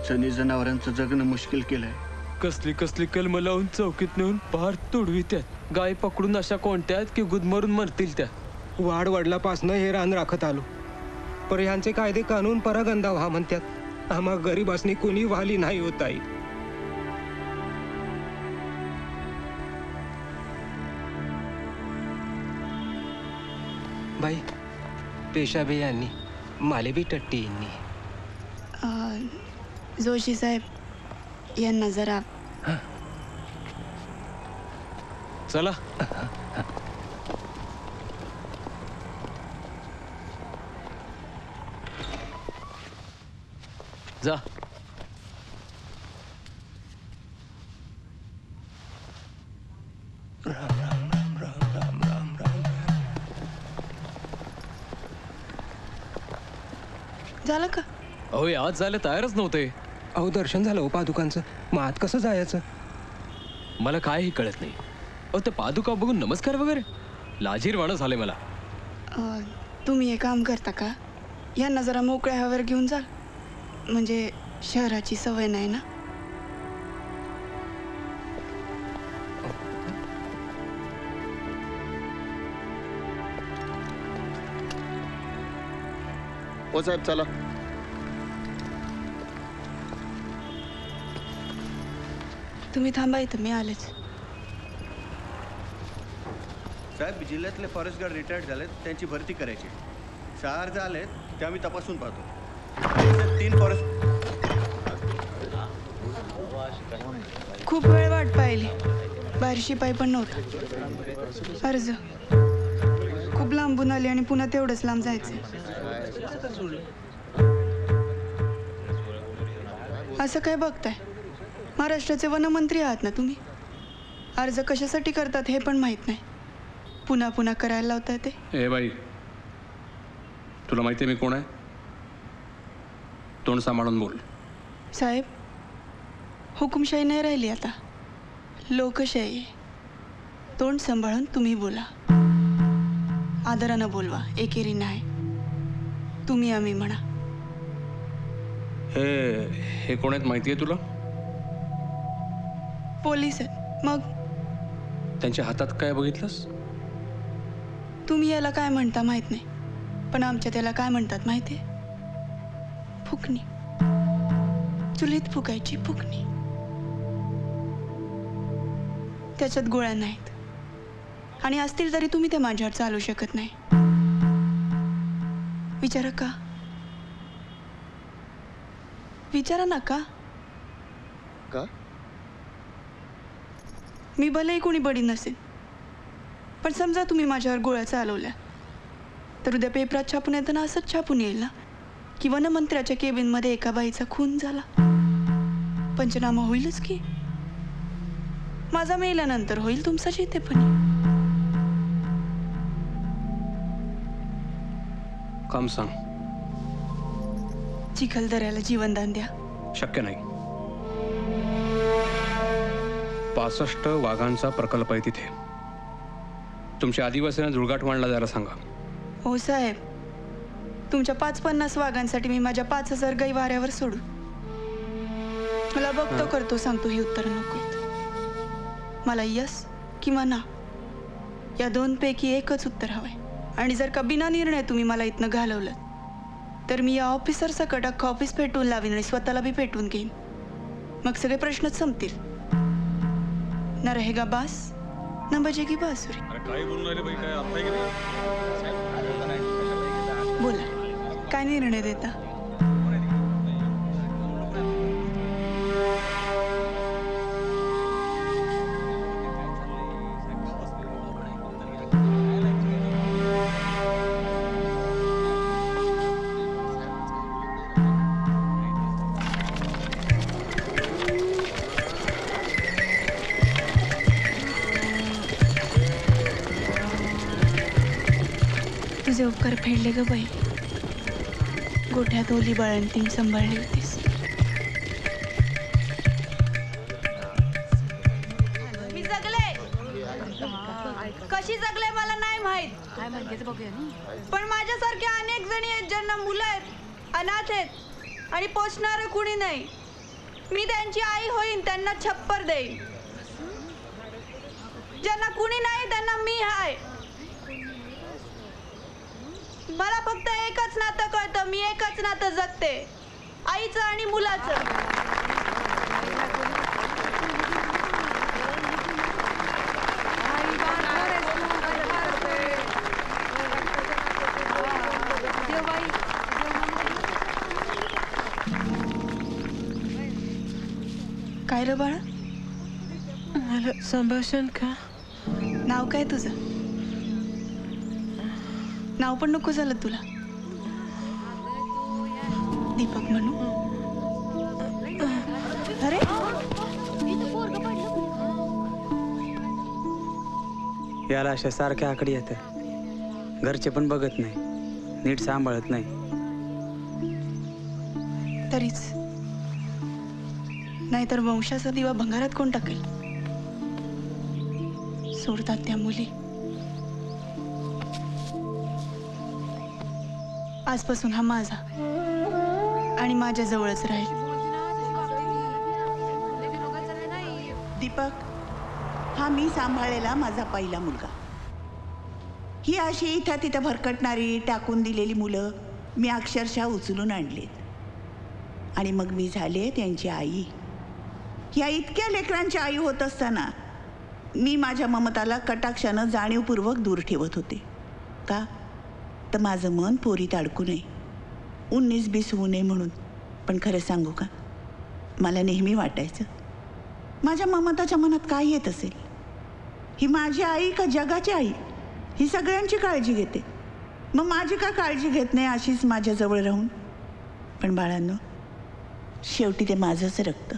अडचणी जनावरांचं जगणं मुश्किल केलंय. कसली कसली कलम लावून चौकीत नेऊन पार तोडवित्यात. गाय पकडून अशा कोणत्यात की गुदमरून मरतील त्या. वाढ वडलापासनं हे रान राखत आलो, पर ह्यांचे कायदे कानून परागंदा व्हा म्हणतात. आम्हा गरीबासनी कोणी वाली नाही होत आई. बाई पेशाबे यांनी माले बी टट्टी यांनी जोशी साहेब यांना जरा चला. जा. झालं का? अहो आज जायला तयारच नव्हते. अहो दर्शन झालं हो पादुकांचं, मग आत कसं जायचं? मला काहीही कळत नाही. अहो त्या पादुका बघून नमस्कार वगैरे लाजीरवाणं झाले मला. तुम्ही हे काम करता का? यांना जरा मोकळ्या हवेवर घेऊन जा, म्हणजे शहराची सवय नाही ना. हो साहेब चला. तुम्ही थांबा इथं, मी आलेच. साहेब जिल्ह्यातले फॉरेस्ट गार्ड रिटायर्ड झालेत, त्यांची भरती करायची. 6 अर्ज आलेत, ते आम्ही तपासून पाहतो. 3 फॉरेस्ट. खूप वेळ वाट पाहिली, बाहेर शिपाई पण नव्हता. अर्ज खूप लांबून आली आणि पुन्हा तेवढंच लांब जायचं. असं काय बघताय? महाराष्ट्राचे वनमंत्री आहात ना तुम्ही. अर्ज कशासाठी करतात हे पण माहित नाही, पुन्हा पुन्हा करायला लावताय ते. ए बाई, तुला माहिती आहे मी कोण आहे? तोंड सांभाळून बोल. साहेब, हुकुमशाही नाही राहिली आता, लोकशाही. तोंड सांभाळून तुम्ही बोला, आदरानं बोलवा, एकेरी नाही. तुम्ही आम्ही म्हणा. हे कोण आहेत माहिती आहे तुला? पोलीस आहेत. मग त्यांच्या हातात काय बघितलंस? तुम्ही याला काय म्हणता माहित नाही, पण आमच्या त्याला काय म्हणतात माहिती आहे? फुकणी. चुलीत फुकायची फुकणी. त्याच्यात गोळ्या नाहीत, आणि असतील तरी तुम्ही त्या माझ्यावर चालू शकत नाही. विचारा का? विचारा ना का? का? मी भलेही कोणी बडी नसेल, पण समजा तुम्ही माझ्यावर गोळ्या चालवल्या, तर उद्या पेपरात छापून येताना असंच छापून येईल ना की वनमंत्र्याच्या केबिनमध्ये एका बाईचा खून झाला. पंचनामा होईलच की. माझा मेल्यानंतर होईल तुमचा जितेपणी. काम सांग. चिखलदऱ्याला जीवनदान द्या. शक्य नाही. 65 वाघांचा प्रकल्प आहे तिथे. तुमच्या आदिवासींना जुळगाट मांडला जायला सांगा. हो साहेब, तुमच्या 50-50 वाघांसाठी मी माझ्या 5000 गाई वाऱ्यावर सोडू. मला बघतो करतो सांगतो ही उत्तर नकोत. मला यस किंवा ना या 2 पैकी एकच उत्तर हवंय. आणि जर का बिना निर्णय तुम्ही मला इथनं घालवलं, तर मी या ऑफिसर सकट अख्खा ऑफिस पेटवून लावीन आणि स्वतःला बी पेटवून घेईन. मग सगळे प्रश्नच संपतील. न रहेगा बास न बजेगी बासुरी. बोला, काय निर्णय देता? तुझे उपकार फेडले ग बाई. गोठ्यात ओली बाळंतीण सांभाळली होतीस. मी जगले, कशी जगले मला नाही माहित, पण माझ्यासारख्या अनेक जणी आहेत ज्यांना मुलं आहेत, अनाथ आहेत आणि पोचणारं कुणी नाही. मी त्यांची आई होईन, त्यांना छप्पर देईन. ज्यांना कुणी नाही त्यांना मी हाय. मला फक्त एकच नातं कळतं, मी एकच नातं जगते, आईचं आणि मुलाचं. काय रे बाळा, मला संभाषण का? नाव काय तुझं? नाव पण नको झालं तुला? दीपक म्हणू? अरे याला अशा सारख्या आकडी येतात. घरचे पण बघत नाही, नीट सांभाळत नाही. तरीच नाहीतर वंशाचा दिवा भंगारात कोण टाकेल? सोडतात त्या मुली. आजपासून हा माझा आणि माझ्या जवळच राहील. दीपक हा मी सांभाळलेला माझा पहिला मुलगा. ही अशी इथं तिथं भरकटणारी टाकून दिलेली मुलं मी अक्षरशः उचलून आणलीत आणि मग मी झाले त्यांची आई. ह्या इतक्या लेकरांची आई होत असताना मी माझ्या ममताला कटाक्षानं जाणीवपूर्वक दूर ठेवत होते. का तर माझं मन पोरीत अडकू नये, 19-20 होऊ नये म्हणून. पण खरं सांगू का, मला नेहमी वाटायचं माझ्या ममताच्या मनात काय येत असेल. ही माझी आई का जगाची आई? ही सगळ्यांची काळजी घेते, मग माझी का काळजी घेत नाही अशीच माझ्याजवळ राहून? पण बाळांनो, शेवटी ते माझंच रक्त,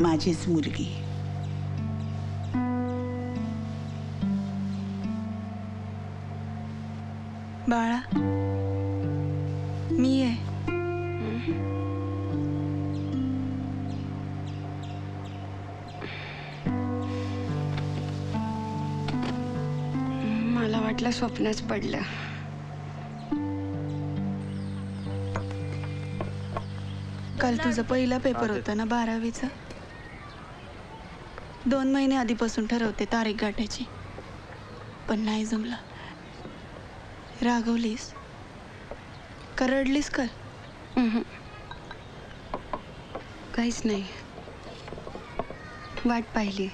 माझीच मुलगी. बाळा, मी आहे. मला वाटलं स्वप्नच पडलं. काल तुझा पहिला पेपर होता ना 12वीचा. 2 महिने आधीपासून ठरवते तारीख गाठायची, पण नाही जमला. रागवलीस का रडलीस का? काहीच नाही, वाट पाहिली.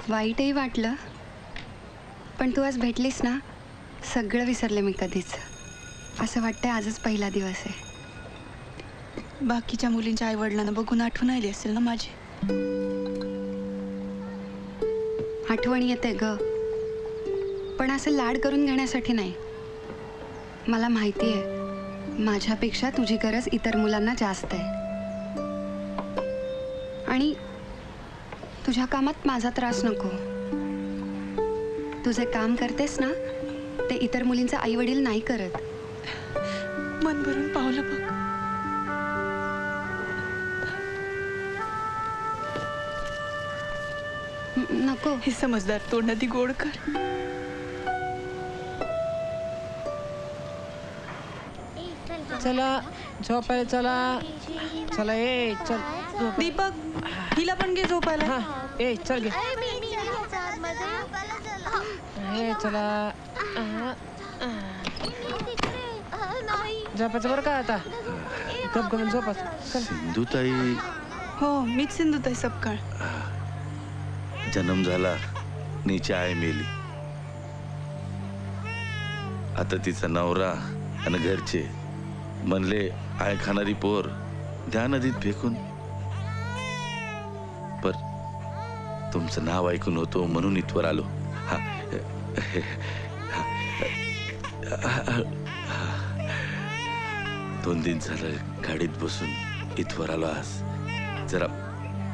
वाईटही वाटलं, पण तू आज भेटलीस ना, सगळं विसरले मी कधीच. असं वाटतंय आजच पहिला दिवस आहे. बाकीच्या मुलींच्या आईवडिलांना बघून आठवण आली असेल ना माझी? आठवण येते ग, पण असं लाड करून घेण्यासाठी नाही. मला माहिती आहे माझ्यापेक्षा तुझी गरज इतर मुलांना जास्त आहे, आणि तुझ्या कामात माझा त्रास नको. तुझे काम करतेस ना, ते इतर मुलींचे आई वडील नाही करत. मन भरून पावलं बघ. नको, हे समजदार तोंड ती गोड कर. चला झोपायला चला. चला ए चल. दीपक, हिला पण घे झोपायला. हा ए चल गे. हे चला. झोपायचं बरं का आता. गप गप झोपा. सिंधुताई. हो, मीच सिंधुताई सपकाळ. जन्म झाला, नीची आई मेली. आता तिचा नवरा आणि घरचे म्हणले आय खाणारी पोर द्या नदीत फेकून. पर तुमचं नाव ऐकून होतो म्हणून इथवर आलो. हा 2 दिन झालं गाडीत बसून इथवर आलो. आज जरा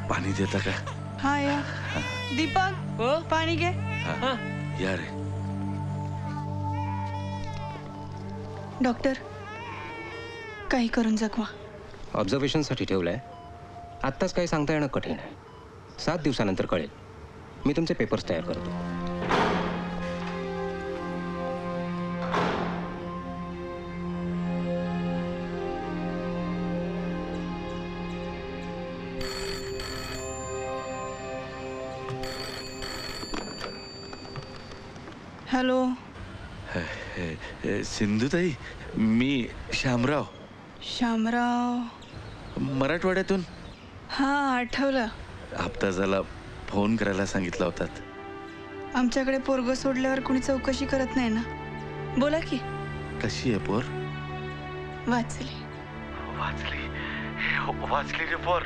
पाणी देता का? हा या. दीपक, पाणी घे. हा या रे. डॉक्टर, काही करून जगवा. ऑब्झर्वेशनसाठी ठेवलंय. आत्ताच काही सांगता येणं कठीण आहे. 7 दिवसानंतर कळेल. मी तुमचे पेपर्स तयार करतो. हॅलो. सिंधुताई, मी श्यामराव श्यामराव. मराठवाड्यातून. हा, आठवलं. हप्ता झाला फोन करायला सांगितला होतात. आमच्याकडे पोरग सोडल्यावर कुणी चौकशी करत नाही ना. बोला की. कशी आहे पोर? वाचली वाचली रे पोर.